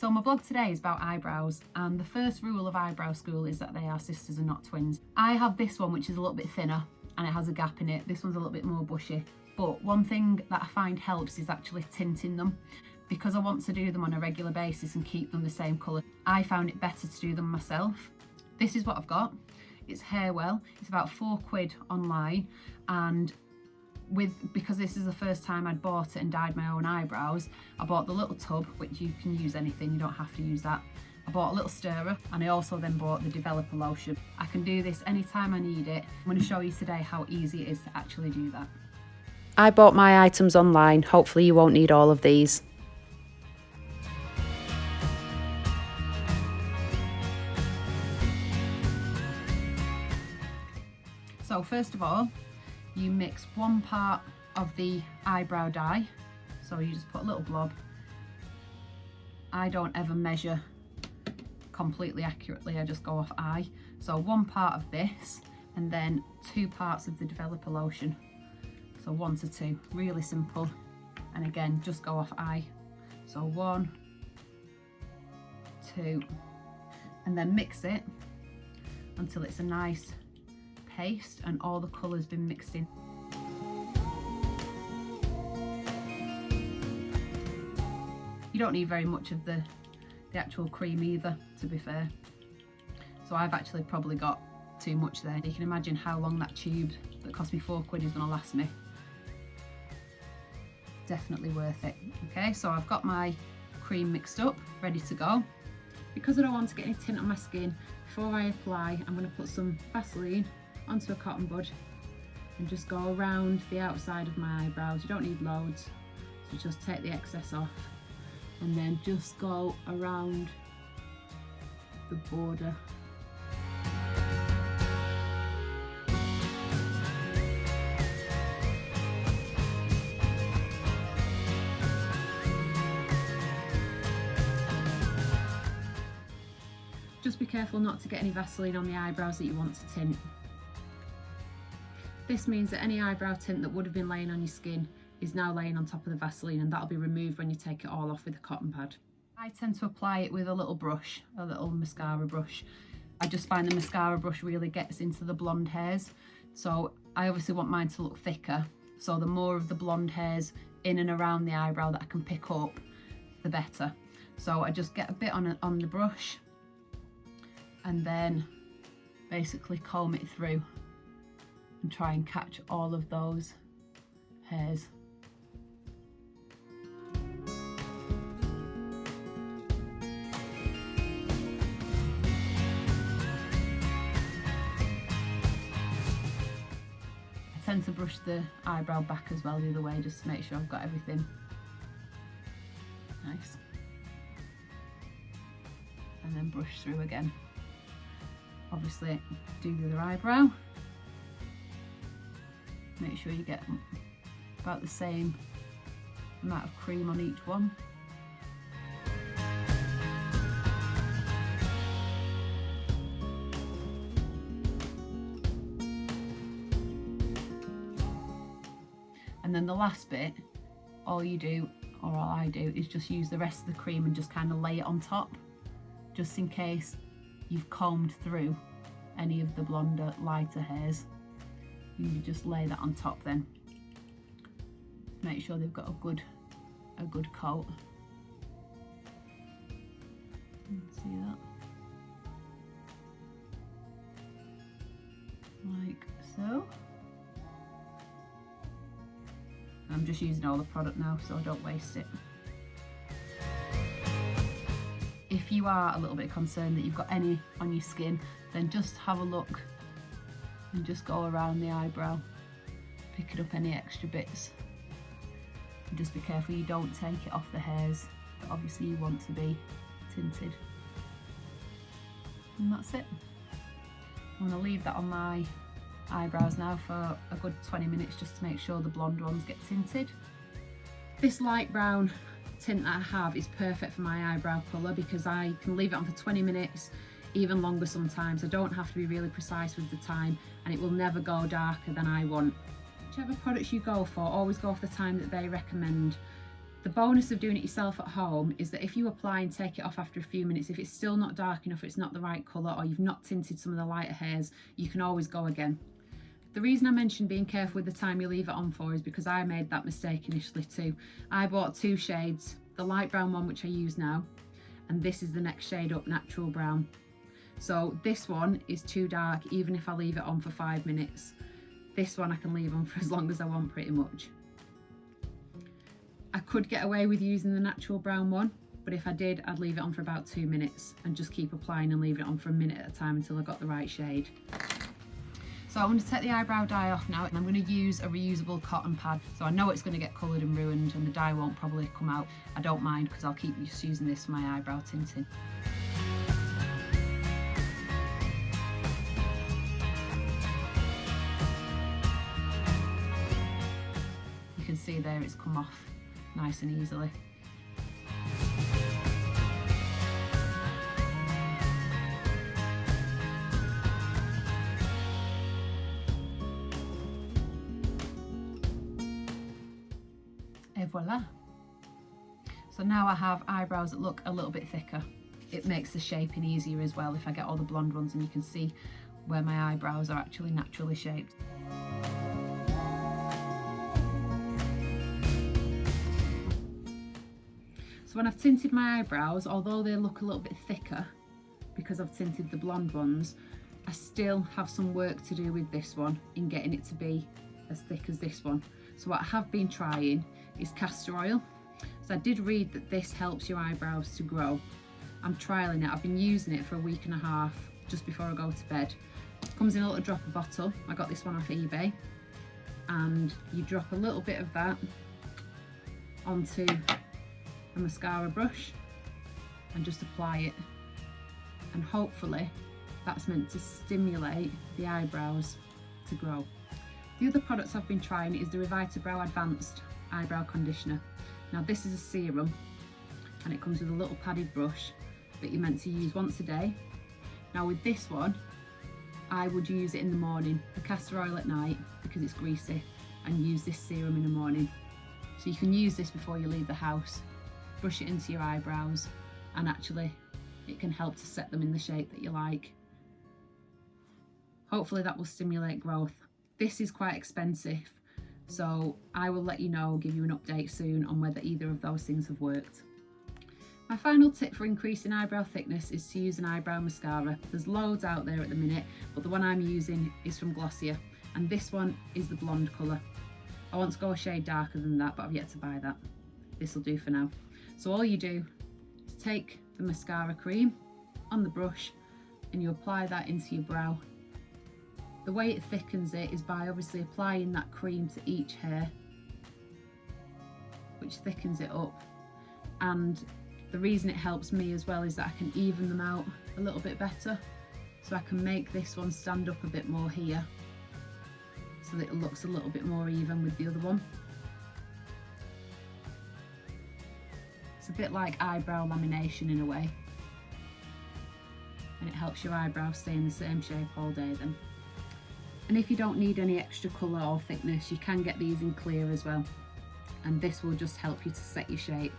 So my blog today is about eyebrows, and the first rule of eyebrow school is that they are sisters and not twins. I have this one which is a little bit thinner and it has a gap in it. This one's a little bit more bushy. But one thing that I find helps is actually tinting them. Because I want to do them on a regular basis and keep them the same colour, I found it better to do them myself. This is what I've got. It's Hairwell. It's about £4 online, and because this is the first time I'd bought it and dyed my own eyebrows, I bought the little tub, which you can use anything, you don't have to use that. I bought a little stirrer, and I also then bought the developer lotion. I can do this anytime I need it. I'm going to show you today how easy it is to actually do that. I bought my items online. Hopefully you won't need all of these. So first of all, you mix 1 part of the eyebrow dye. So you just put a little blob. I don't ever measure completely accurately, I just go off eye. So 1 part of this, and then 2 parts of the developer lotion. So 1 to 2, really simple. And again, just go off eye. So 1, 2, and then mix it until it's a nice paste and all the colour's been mixed in. You don't need very much of the actual cream either, to be fair. So I've actually probably got too much there. You can imagine how long that tube that cost me £4 is going to last me. Definitely worth it. Okay, so I've got my cream mixed up, ready to go. Because I don't want to get any tint on my skin, before I apply, I'm going to put some Vaseline onto a cotton bud and just go around the outside of my eyebrows. You don't need loads, so just take the excess off and then just go around the border. Just be careful not to get any Vaseline on the eyebrows that you want to tint. This means that any eyebrow tint that would have been laying on your skin is now laying on top of the Vaseline, and that'll be removed when you take it all off with a cotton pad. I tend to apply it with a little brush, a little mascara brush. I just find the mascara brush really gets into the blonde hairs. So I obviously want mine to look thicker. So the more of the blonde hairs in and around the eyebrow that I can pick up, the better. So I just get a bit on the brush and then basically comb it through and try and catch all of those hairs. I tend to brush the eyebrow back as well the other way, just to make sure I've got everything nice. And then brush through again. Obviously do the other eyebrow. Make sure you get about the same amount of cream on each one. And then the last bit, all you do, or all I do, is just use the rest of the cream and just kind of lay it on top, just in case you've combed through any of the blonder, lighter hairs. You just lay that on top then. Make sure they've got a good coat. See that? Like so. I'm just using all the product now so I don't waste it. If you are a little bit concerned that you've got any on your skin, then just have a look and just go around the eyebrow, picking up any extra bits. And just be careful you don't take it off the hairs that obviously you want to be tinted. And that's it. I'm going to leave that on my eyebrows now for a good 20 minutes just to make sure the blonde ones get tinted. This light brown tint that I have is perfect for my eyebrow colour because I can leave it on for 20 minutes, even longer sometimes. I don't have to be really precise with the time, and it will never go darker than I want. Whichever products you go for, always go for the time that they recommend. The bonus of doing it yourself at home is that if you apply and take it off after a few minutes, if it's still not dark enough, or it's not the right colour, or you've not tinted some of the lighter hairs, you can always go again. The reason I mentioned being careful with the time you leave it on for is because I made that mistake initially too. I bought 2 shades, the light brown one which I use now, and this is the next shade up, natural brown. So this one is too dark even if I leave it on for 5 minutes. This one I can leave on for as long as I want pretty much. I could get away with using the natural brown one, but if I did, I'd leave it on for about 2 minutes and just keep applying and leave it on for a minute at a time until I got the right shade. So I'm going to take the eyebrow dye off now, and I'm going to use a reusable cotton pad. So I know it's going to get coloured and ruined and the dye won't probably come out. I don't mind because I'll keep just using this for my eyebrow tinting. You can see there it's come off nice and easily. Et voila. So now I have eyebrows that look a little bit thicker. It makes the shaping easier as well if I get all the blonde ones, and you can see where my eyebrows are actually naturally shaped. So when I've tinted my eyebrows, although they look a little bit thicker because I've tinted the blonde ones, I still have some work to do with this one in getting it to be as thick as this one. So what I have been trying is castor oil. So I did read that this helps your eyebrows to grow. I'm trialing it. I've been using it for a week and a half just before I go to bed. It comes in a little dropper bottle. I got this one off eBay. And you drop a little bit of that onto a mascara brush and just apply it, and hopefully that's meant to stimulate the eyebrows to grow. The other products I've been trying is the Revita Advanced Eyebrow Conditioner. Now this is a serum and it comes with a little padded brush that you're meant to use once a day. Now with this one, I would use it in the morning, the castor oil at night because it's greasy, and use this serum in the morning. So you can use this before you leave the house, brush it into your eyebrows, and actually it can help to set them in the shape that you like. Hopefully that will stimulate growth. This is quite expensive, so I will let you know, give you an update soon on whether either of those things have worked. My final tip for increasing eyebrow thickness is to use an eyebrow mascara. There's loads out there at the minute, but the one I'm using is from Glossier, and this one is the blonde colour. I want to go a shade darker than that, but I've yet to buy that. This will do for now. So all you do is take the mascara cream on the brush and you apply that into your brow. The way it thickens it is by obviously applying that cream to each hair, which thickens it up. And the reason it helps me as well is that I can even them out a little bit better. So I can make this one stand up a bit more here so that it looks a little bit more even with the other one. It's a bit like eyebrow lamination in a way. And it helps your eyebrows stay in the same shape all day then. And if you don't need any extra colour or thickness, you can get these in clear as well. And this will just help you to set your shape.